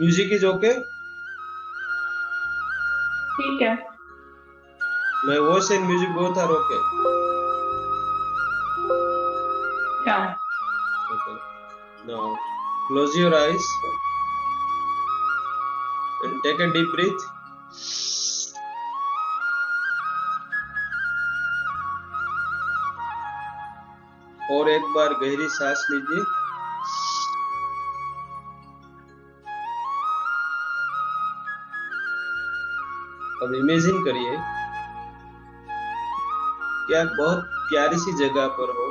Music is okay. ठीक है। My voice and music both are okay. क्या? Okay, now close your eyes and take a deep breath। और एक बार गहरी सांस लीजिए। अब इमेजिन करिए कि आप बहुत प्यारी सी जगह पर हो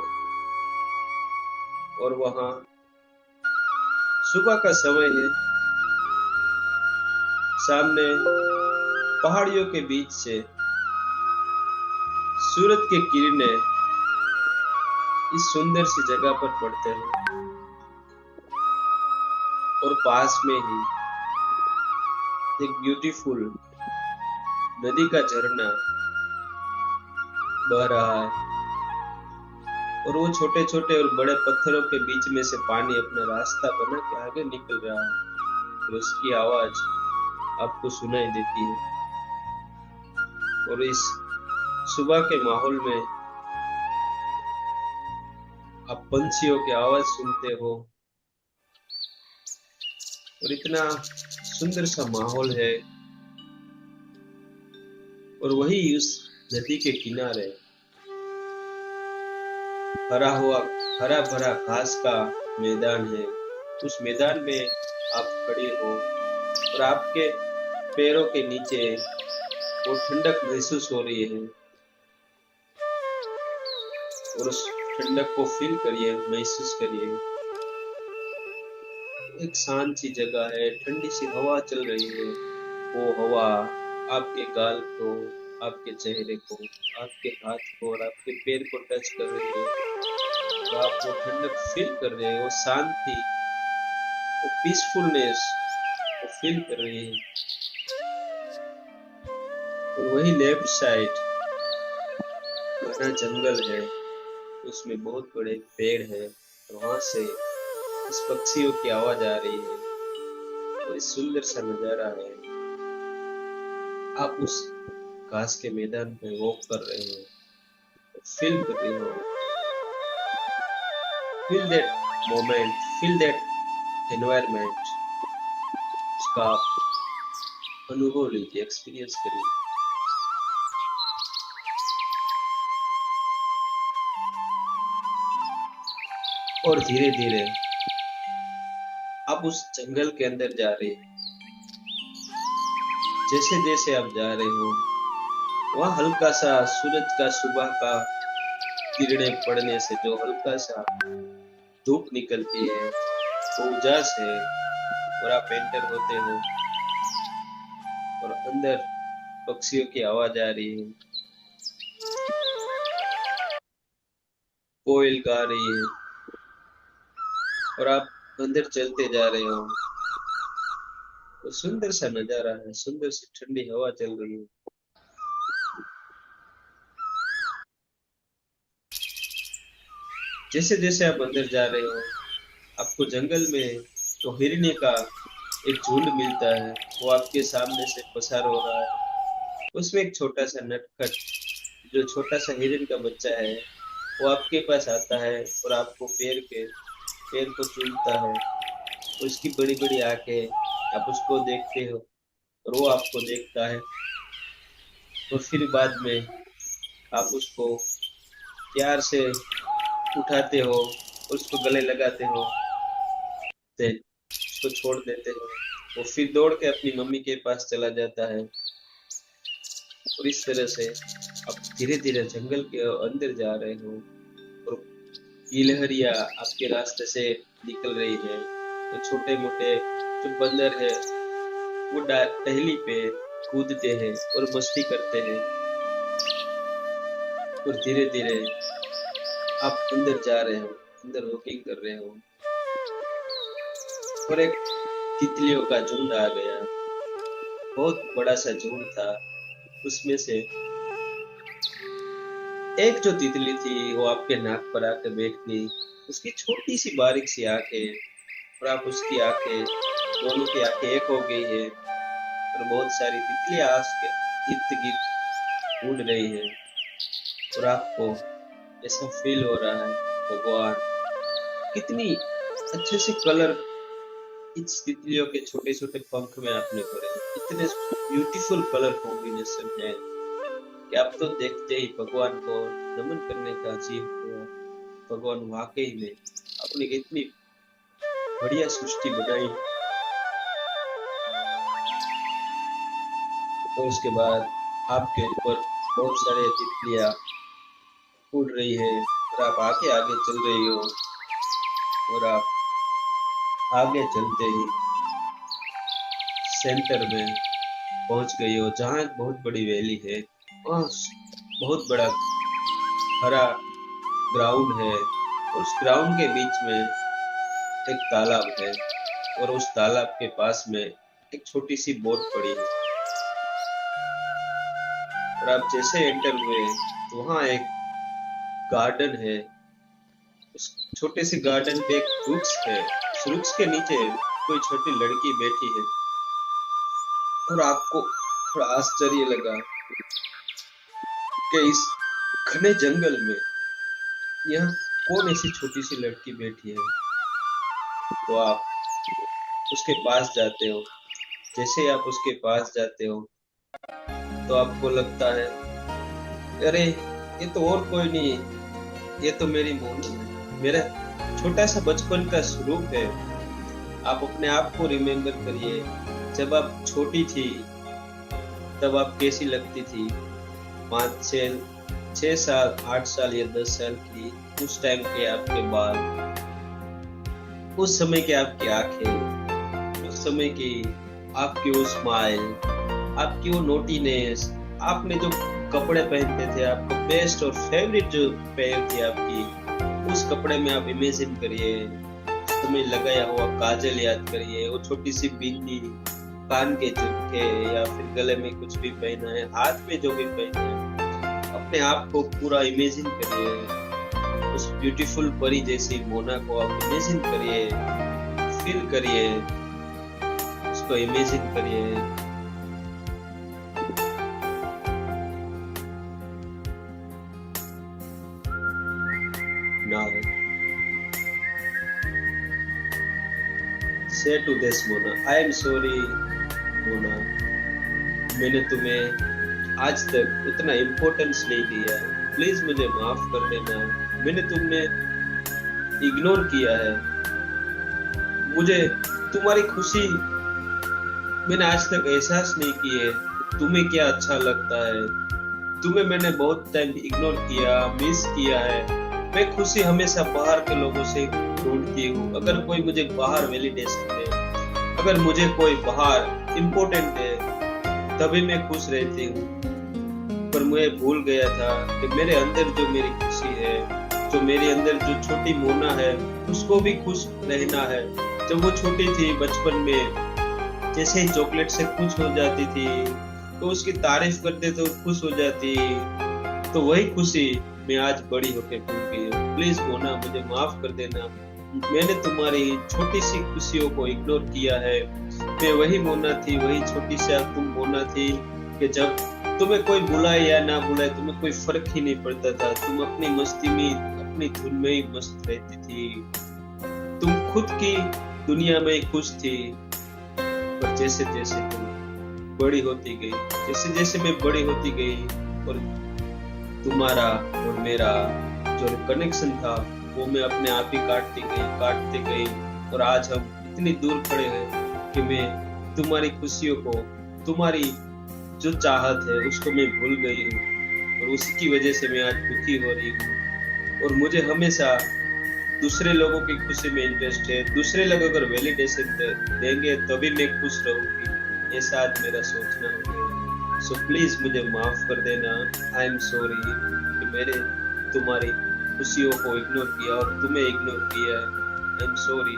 और वहां सुबह का समय है। सामने पहाड़ियों के बीच से सूरज की किरणें इस सुंदर सी जगह पर पड़ते हैं और पास में ही एक ब्यूटीफुल नदी का झरना बह रहा है और वो छोटे छोटे और बड़े पत्थरों के बीच में से पानी अपना रास्ता बना के आगे निकल रहा है और उसकी आवाज आपको सुनाई देती है। और इस सुबह के माहौल में आप पंछियों की आवाज सुनते हो और इतना सुंदर सा माहौल है। और वही उस नदी के किनारे हरा भरा घास का मैदान है। उस मैदान में आप खड़े हो और आपके पैरों के नीचे वो ठंडक महसूस हो रही है और उस ठंडक को फील करिए, महसूस करिए। एक शांत सी जगह है, ठंडी सी हवा चल रही है। वो हवा आपके गाल को, आपके चेहरे को, आपके हाथ को और आपके पैर को टच कर रही है। तो आप वो ठंडक फील कर रहे हो, वो शांति, वो पीसफुलनेस वो फील कर रहे हैं। और वही लेफ्ट साइड घना जंगल है, उसमें बहुत बड़े पेड़ है और वहां से इस पक्षियों की आवाज आ रही है और इस सुंदर सा नजारा है। आप उस घास के मैदान पे वॉक कर रहे हो, फील कर रहे हो, feel that moment, feel that environment. उसका आप अनुभव लीजिए, एक्सपीरियंस करिए। और धीरे धीरे आप उस जंगल के अंदर जा रहे हैं। जैसे जैसे आप जा रहे हो वहाँ हल्का सा सूरज का, सुबह का किरणें पड़ने से जो हल्का सा धूप निकलती है वो उजास है। और आप एंटर होते हो और अंदर पक्षियों की आवाज आ रही है, कोयल गा रही है और आप अंदर चलते जा रहे हो। तो सुंदर सा नजारा है, सुंदर सी ठंडी हवा चल रही है। जैसे जैसे आप अंदर जा रहे हो आपको जंगल में तो हिरनी का एक झुंड मिलता है, वो आपके सामने से पसार हो रहा है। उसमें एक छोटा सा नटखट, जो छोटा सा हिरन का बच्चा है, वो आपके पास आता है और आपको पैर को चूमता है। उसकी बड़ी बड़ी आंखें, आप उसको देखते हो और वो आपको देखता है। और फिर बाद में आप उसको प्यार से उठाते हो और उसको गले लगाते हो, देन उसको छोड़ देते हो। वो फिर दौड़ के अपनी मम्मी के पास चला जाता है। और इस तरह से आप धीरे धीरे जंगल के अंदर जा रहे हो और गिलहरियां आपके रास्ते से निकल रही है। तो छोटे मोटे जो बंदर है वो टहनी पे कूदते हैं और मस्ती करते हैं। और धीरे धीरे आप अंदर जा रहे हो, अंदर वॉकिंग कर रहे हो और एक तितलियों का झुंड आ गया। बहुत बड़ा सा झुंड था। उसमें से एक जो तितली थी वो आपके नाक पर आकर बैठ गई। उसकी छोटी सी बारीक सी आंखें और आप उसकी आंखें दोनों की आंखें एक हो गई है और बहुत सारी तितलियां आस के इर्द गिर्द उड़ रही है और आपको ऐसा फील हो रहा है भगवान कितनी अच्छे से कलर इस तितलियों के छोटे छोटे पंख में आपने भरे हैं। इतने ब्यूटीफुल कलर कॉम्बिनेशन है कि आप तो देखते ही भगवान को नमन करने का जी हुआ। भगवान वाकई में आपने इतनी बढ़िया सृष्टि बनाई। और उसके बाद आपके ऊपर बहुत सारे तितलियां उड़ रही है और आप आगे आगे चल रही हो और आप आगे चलते ही सेंटर में पहुंच गई हो जहाँ एक बहुत बड़ी वैली है। वहाँ बहुत बड़ा हरा ग्राउंड है और उस ग्राउंड के बीच में एक तालाब है और उस तालाब के पास में एक छोटी सी बोट पड़ी है और आप जैसे एंटर हुए तो वहाँ एक गार्डन है। उस छोटे से गार्डन पे एक वृक्ष है। उस वृक्ष के नीचे कोई छोटी लड़की बैठी है और आपको थोड़ा आश्चर्य लगा कि इस घने जंगल में यह कौन ऐसी छोटी सी लड़की बैठी है। तो आप उसके पास जाते हो। जैसे ही आप उसके पास जाते हो तो आपको लगता है अरे ये तो और कोई नहीं, ये तो मेरी मोनी है, मेरा छोटा सा बचपन का स्वरूप है। आप अपने आप को रिमेम्बर करिए, जब आप छोटी थी तब आप कैसी लगती थी। 6 साल 8 साल या 10 साल की उस टाइम के आपके बाल, उस समय के आपकी आंखें, उस समय की आपकी वो स्माइल, आपकी वो नोटीनेस, आपने जो कपड़े पहनते थे, आपका बेस्ट और फेवरेट जो पैर थी आपकी, उस कपड़े में आप इमेजिन करिए। तुम्हें लगाया हुआ काजल याद करिए, वो छोटी सी बिंदी, कान के झुमके या फिर गले में कुछ भी पहना है, हाथ में जो भी पहना है, अपने आप को पूरा इमेजिन करिए। उस ब्यूटीफुल परी जैसी मोना को आप इमेजिन करिए, फील करिए, उसको इमेजिन करिए। Now, say to this Mona, I am sorry Mona, मैंने तुम्हें आज तक उतना इम्पोर्टेंस नहीं दिया, प्लीज मुझे माफ कर देना। मैंने तुम्हें इग्नोर किया है। मुझे तुम्हारी खुशी मैंने आज तक एहसास नहीं की है, तुम्हें क्या अच्छा लगता है। तुम्हें मैंने बहुत टाइम इग्नोर किया, मिस किया है। मैं खुशी हमेशा बाहर के लोगों से ढूंढती हूँ। अगर कोई मुझे बाहर वैलिडेशन दे, अगर मुझे कोई बाहर इम्पोर्टेंट है, तभी मैं खुश रहती हूँ। पर मुझे भूल गया था कि मेरे अंदर जो मेरी खुशी है, जो मेरे अंदर जो छोटी मोना है, उसको भी खुश रहना है। जब वो छोटी थी बचपन में, जैसे ही चॉकलेट से खुश हो जाती थी तो उसकी तारीफ करते तो खुश हो जाती, तो वही खुशी मैं आज बड़ी होके भूल गई हूँ। प्लीज मोना मुझे माफ कर देना, मैंने तुम्हारी छोटी सी खुशियों को इग्नोर किया है। मैं वही मोना थी, वही छोटी सी तुम मोना थी कि जब तुम्हें कोई बुलाए या ना बुलाए तुम्हें कोई फर्क ही नहीं पड़ता था। तुम अपनी मस्ती में, अपनी धुन में ही मस्त रहती थी। तुम खुद की दुनिया में खुश थी। पर जैसे जैसे तुम बड़ी होती गई, जैसे जैसे मैं बड़ी होती गई और तुम्हारा और मेरा जो कनेक्शन था वो मैं अपने आप ही काटती गई और आज हम इतनी दूर खड़े हैं कि मैं तुम्हारी खुशियों को, तुम्हारी जो चाहत है उसको मैं भूल गई हूँ और उसी की वजह से मैं आज दुखी हो रही हूँ। और मुझे हमेशा दूसरे लोगों की खुशी में इंटरेस्ट है। दूसरे लोग अगर वैलिडेशन देंगे तभी मैं खुश रहूंगी, ऐसा आज मेरा सोचना हो गया। सो प्लीज मुझे माफ कर देना। आई एम सॉरी कि मैंने तुम्हारी खुशियों को इग्नोर किया और तुम्हें इग्नोर किया। I am sorry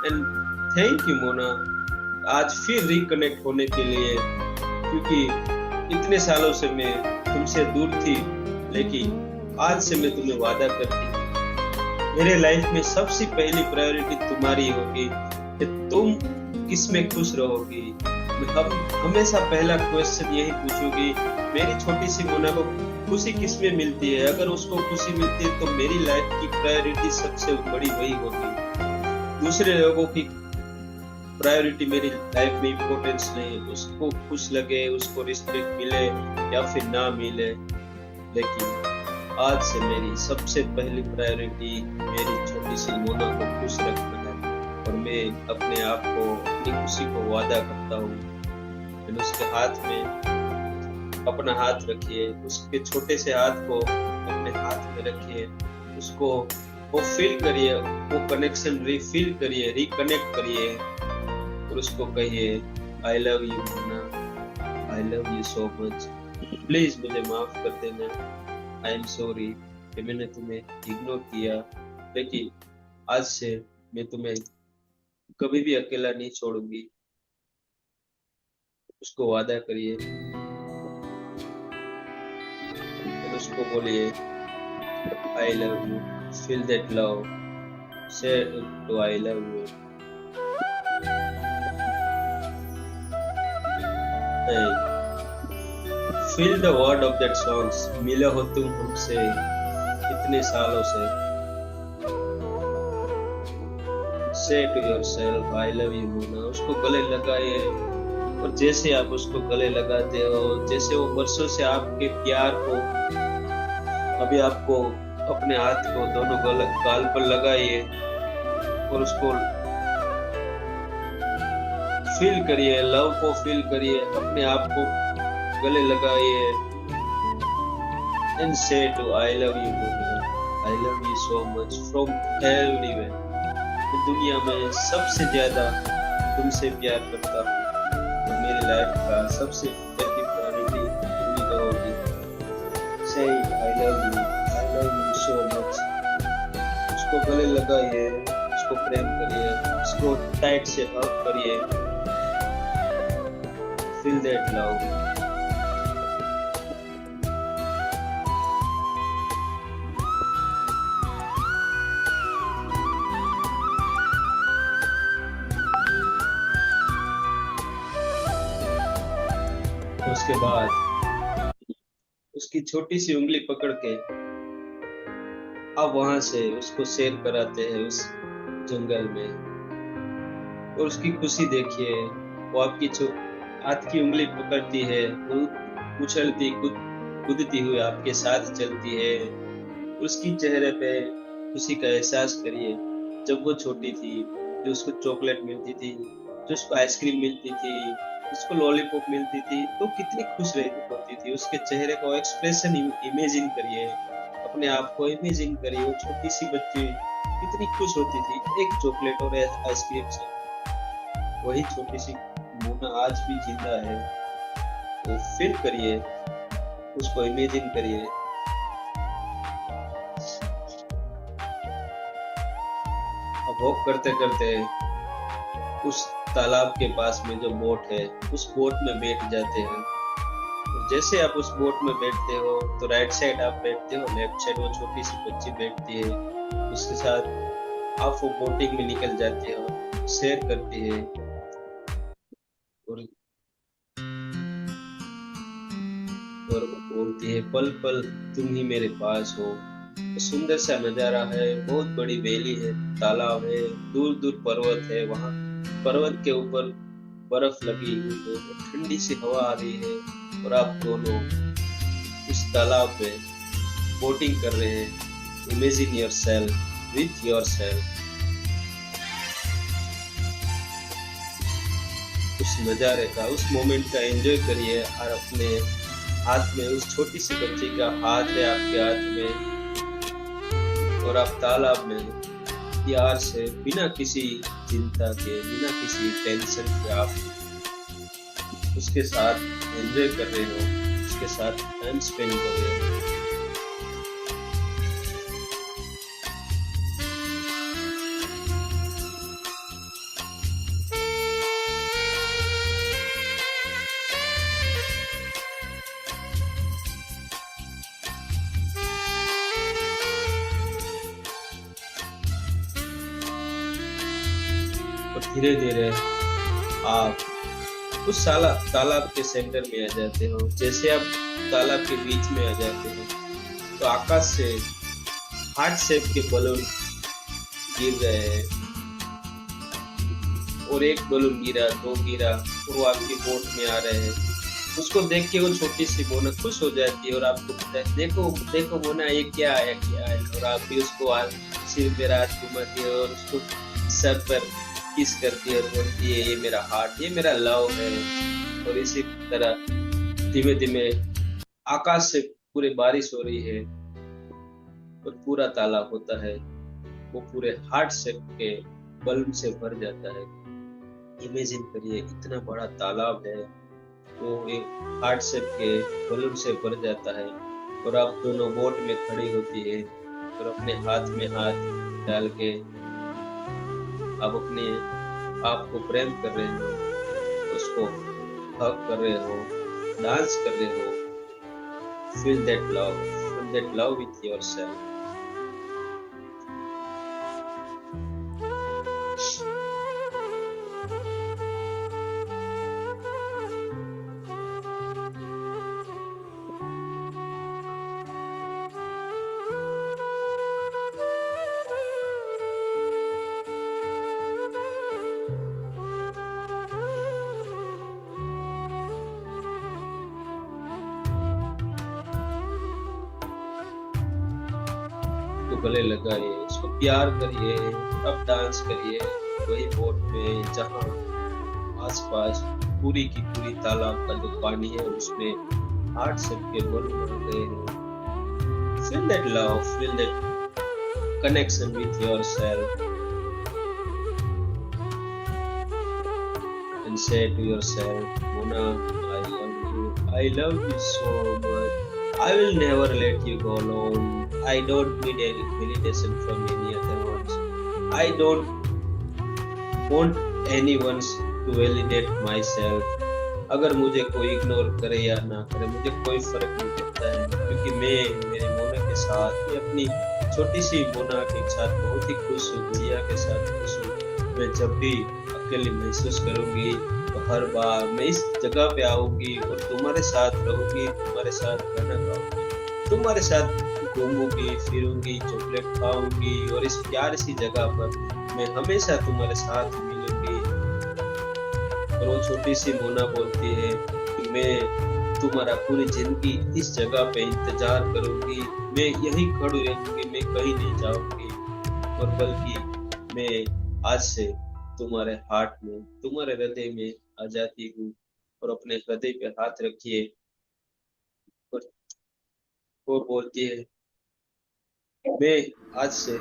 and thank you Mona, आज फिर रिकनेक्ट होने के लिए, क्योंकि इतने सालों से मैं तुमसे दूर थी, लेकिन आज से मैं तुम्हें वादा करती हूँ मेरे लाइफ में सबसे पहली प्रायोरिटी तुम्हारी होगी। कि तुम किस में खुश रहोगी। हम हमेशा पहला क्वेश्चन यही पूछोगी, मेरी छोटी सी मोना को खुशी किस में मिलती है। अगर उसको खुशी मिलती है तो मेरी लाइफ की प्रायोरिटी सबसे बड़ी वही होगी। दूसरे लोगों की प्रायोरिटी मेरी लाइफ में इम्पोर्टेंस नहीं। उसको खुश लगे, उसको रिस्पेक्ट मिले या फिर ना मिले, लेकिन आज से मेरी सबसे पहली प्रायोरिटी मेरी छोटी सी मोना को खुश रखना है। और मैं अपने आप को, अपनी खुशी को वादा करता हूँ। उसके हाथ में अपना हाथ रखिए, उसके छोटे से हाथ को अपने हाथ में रखिए, उसको वो फील करिए, वो कनेक्शन रीफील करिए, रिकनेक्ट करिए और उसको कहिए आई love you Mona, I love you so much, please मुझे माफ कर देना, आई एम सॉरी कि मैंने तुम्हें इग्नोर किया, लेकिन आज से मैं तुम्हें कभी भी अकेला नहीं छोड़ूंगी। उसको वादा करिए और उसको बोलिए I love you, feel that love, say to I love you. Feel the word of that songs, मिले हो तुम हमसे इतने सालों से, say to yourself I love you Mona. उसको गले लगाइए और जैसे आप उसको गले लगाते हो, जैसे वो वर्षों से आपके प्यार को, अभी आपको अपने हाथ को दोनों गाल पर लगाइए और उसको फील करिए, लव को फील करिए, अपने आप को गले लगाइए and say to I love you Mona, I love you so much from everywhere. दुनिया में सबसे ज्यादा तुमसे प्यार करता हूँ और मेरी लाइफ का सबसे पहली प्रायोरिटी तुम ही रहोगी। से आई लव यू सो मच। उसको गले लगाइए, उसको प्रेम करिए, उसको टाइट से हग करिए, फील दैट लव। उसके बाद उसकी छोटी सी उंगली पकड़ के आप वहां से उसको सैर कराते हैं उस जंगल में और उसकी खुशी देखिए। वो आपकी हाथ की उंगली पकड़ती है, वो उछलती कूदती हुई आपके साथ चलती है। उसकी चेहरे पे खुशी का एहसास करिए। जब वो छोटी थी, जो उसको चॉकलेट मिलती थी, जो उसको आइसक्रीम मिलती थी, उसको लॉलीपॉप मिलती थी, तो कितनी खुश होती थी। उसके चेहरे को एक्सप्रेशन इमेजिन करिए, अपने आप को इमेजिन करिए। वो छोटी सी बच्ची कितनी खुश होती थी एक चॉकलेट और आइसक्रीम से। वही छोटी सी मोना आज भी जिंदा है। तो फील करिए, उसको इमेजिन करिए। अब वॉक करते करते उस तालाब के पास में जो बोट है, उस बोट में बैठ जाते हैं। और जैसे आप उस बोट में बैठते हो तो राइट साइड आप बैठते हो, लेफ्ट साइड वो छोटी सी बच्ची बैठती है। उसके साथ आप वो बोटिंग में निकल जाते हो, शेयर करती है और बोलती है पल पल तुम ही मेरे पास हो। तो सुंदर सा नजारा है, बहुत बड़ी वैली है, तालाब है, दूर दूर पर्वत है। वहां पर्वत के ऊपर बर्फ लगी हुई है, ठंडी सी हवा आ रही है और आप दोनों उस तालाब में बोटिंग कर रहे हैं। Imagine yourself with yourself. उस नजारे का, उस मोमेंट का एंजॉय करिए। और अपने हाथ में उस छोटी सी बच्ची का हाथ है आपके हाथ में और आप तालाब में प्यार से, बिना किसी चिंता के, बिना किसी टेंशन के आप उसके साथ एंजॉय कर रहे हो, उसके साथ टाइम स्पेंड कर रहे हो। और धीरे धीरे आप उस तालाब के सेंटर में आ जाते हो। जैसे आप तालाब के बीच में आ जाते हो तो आकाश से हार्ट शेप के बलून गिर रहे हैं, और एक बलून गिरा, दो गिरा, और वो आपकी बोट में आ रहे हैं। उसको देख के वो छोटी सी मोना खुश हो जाती है और आपको पता है, देखो देखो मोना ये क्या है क्या है, और आप भी उसको सिर पे हाथ घुमाती है और उसको सर पर किस करती है और बोलती है ये मेरा हार्ट, ये मेरा लव है। और इसी तरह धीमे धीमे आकाश से पूरी बारिश हो रही है और पूरा तालाब होता है वो पूरे हार्ट शेप के बलून से भर जाता है। इमेजिन करिए इतना बड़ा तालाब है, वो एक हार्ट शेप के बलून से भर जाता है और आप दोनों बोट में खड़ी होती है और अपने हाथ में हाथ डाल के आप अपने आप को प्रेम कर रहे हो, उसको हग कर रहे हो, डांस कर रहे हो। Feel that love with yourself. तो गले लगाइए, उसको प्यार करिए, अब डांस करिए वही बोट में जहाँ आसपास पूरी की पूरी तालाब का जो पानी है उसमें हार्ट शेप के बलून बन गए हैं। Feel that love, feel that connection with yourself and say to yourself, Mona, I love you so much. I will never let you go alone. I don't need any validation from any other ones. I don't want anyone to validate myself. अगर मुझे कोई ignore करे या ना करे मुझे कोई फर्क नहीं पड़ता है, क्योंकि मैं मेरे मोना के साथ, मैं अपनी छोटी सी मोना के साथ बहुत ही खुश हूँ, जिया के साथ खुश हूँ। मैं जब भी अकेली महसूस करूंगी तो हर बार मैं इस जगह पे आऊंगी और तुम्हारे साथ रहूंगी, तुम्हारे साथ खाना खाऊंगी, तुम्हारे साथ घूमूंगी फिरूंगी, चॉकलेट खाऊंगी, और इस प्यार सी जगह पर मैं हमेशा तुम्हारे साथ मिलूंगी। और वो छोटी सी मोना बोलती है कि मैं तुम्हारा पूरी जिंदगी इस जगह पे इंतजार करूंगी, मैं यही खड़ी रहूंगी, मैं कहीं नहीं जाऊंगी, और बल्कि मैं आज से तुम्हारे हार्ट में, तुम्हारे हृदय में आ जाती हूँ। और अपने हृदय पे हाथ रखिए और वो बोलती है मैं आज से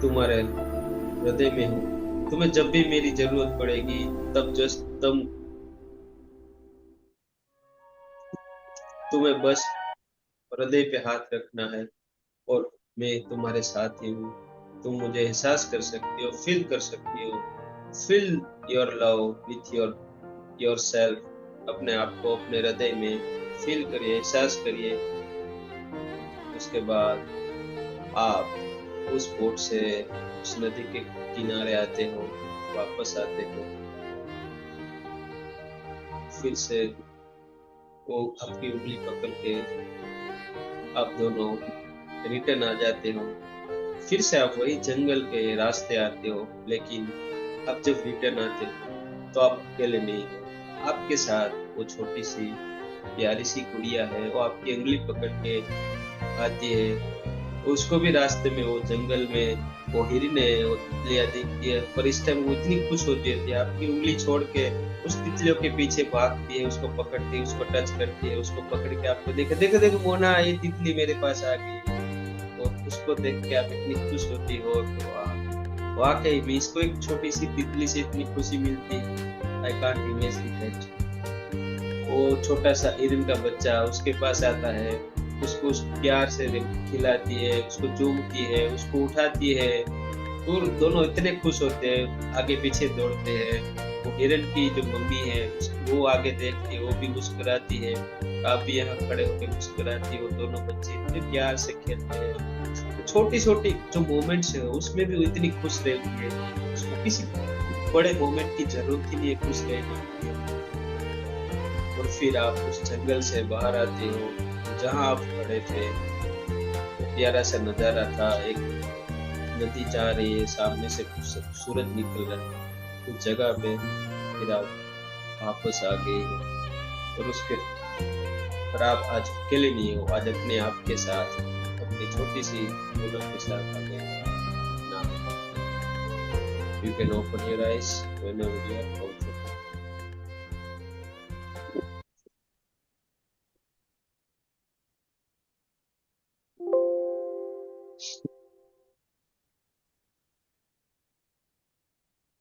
तुम्हारे हृदय में हूँ, तुम्हें जब भी मेरी जरूरत पड़ेगी तब तुम्हें बस हृदय पे हाथ रखना है और मैं तुम्हारे साथ ही हूँ। तुम मुझे एहसास कर सकती हो, फील कर सकती हो। Feel your love with yourself. अपने आप को अपने हृदय में फील करिए, एहसास करिए। उसके बाद आप उस बोट से उस नदी के किनारे आते हो, वापस आते हो। फिर से वो आपकी उंगली पकड़ के आप दोनों रिटर्न आ जाते हो। फिर से आप वही जंगल के रास्ते आते हो, लेकिन अब जब रिटर्न आते हो तो आप अकेले नहीं हो, आपके साथ वो छोटी सी प्यारी सी गुड़िया है। वो आपकी उंगली पकड़ के आती है। उसको भी रास्ते में वो जंगल में वो हिरन है, वो तितलियां दिखती है, पर इस टाइम वो इतनी खुश होती है, आपकी उंगली छोड़ के उस तितलियों के पीछे भागती है, उसको पकड़ती है, उसको टच करती है, उसको पकड़ के आपको देखो देखो देखो मोना, ये तितली मेरे पास आ गई। तो उसको देख के आप इतनी खुश होती हो। तो वाकई में इसको एक छोटी सी तितली से इतनी खुशी मिलती है, आई कांट इमेजिन दैट। वो छोटा सा हिरन का बच्चा उसके पास आता है, उसको प्यार से खिलाती है, उसको चूमती है, उसको उठाती है। तो दोनों इतने खुश होते हैं, आगे पीछे दौड़ते हैं। वो हिरन की जो मम्मी है वो आगे देखती है, वो भी मुस्कुराती है, आप भी यहाँ खड़े होकर मुस्कुराती हो। दोनों बच्चे इतने प्यार से खेलते हैं। छोटी छोटी जो मोमेंट्स है उसमें भी वो इतनी खुश रहती है, उसको बड़े मोमेंट की जरूरत ही नहीं है खुश रहने की। और फिर आप उस जंगल से बाहर आते हो, जहाँ आप खड़े थे वो प्यारा सा नजारा था। एक नदी जा रही है, सामने से सूरज निकल रहा है उस जगह पे। फिर आप वापस आ गए हो, और उसके पर आप आज अकेले नहीं हो, आज अपने आप के साथ, अपनी छोटी सी गुना के साथ आ गए हो ना। You can open your eyes whenever you are comfortable.